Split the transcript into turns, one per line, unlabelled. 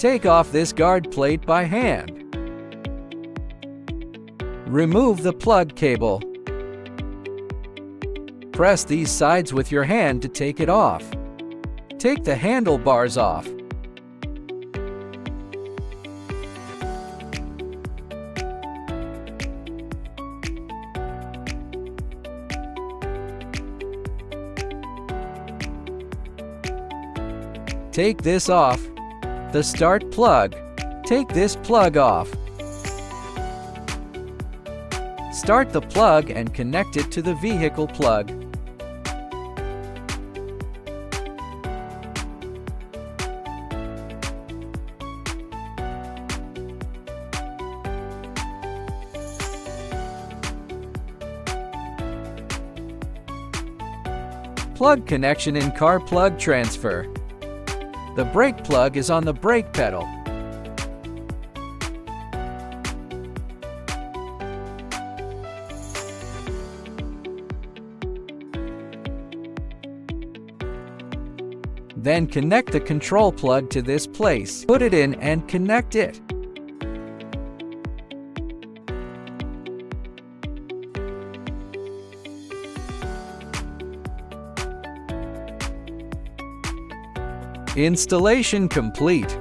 Take off this guard plate by hand. Remove the plug cable. Press these sides with your hand to take it off. Take the handlebars off. Take this off. The start plug. Take this plug off. Start the plug and connect it to the vehicle plug. Plug connection in car plug transfer. The brake plug is on the brake pedal. Then connect the control plug to this place. Put it in and connect it. Installation complete.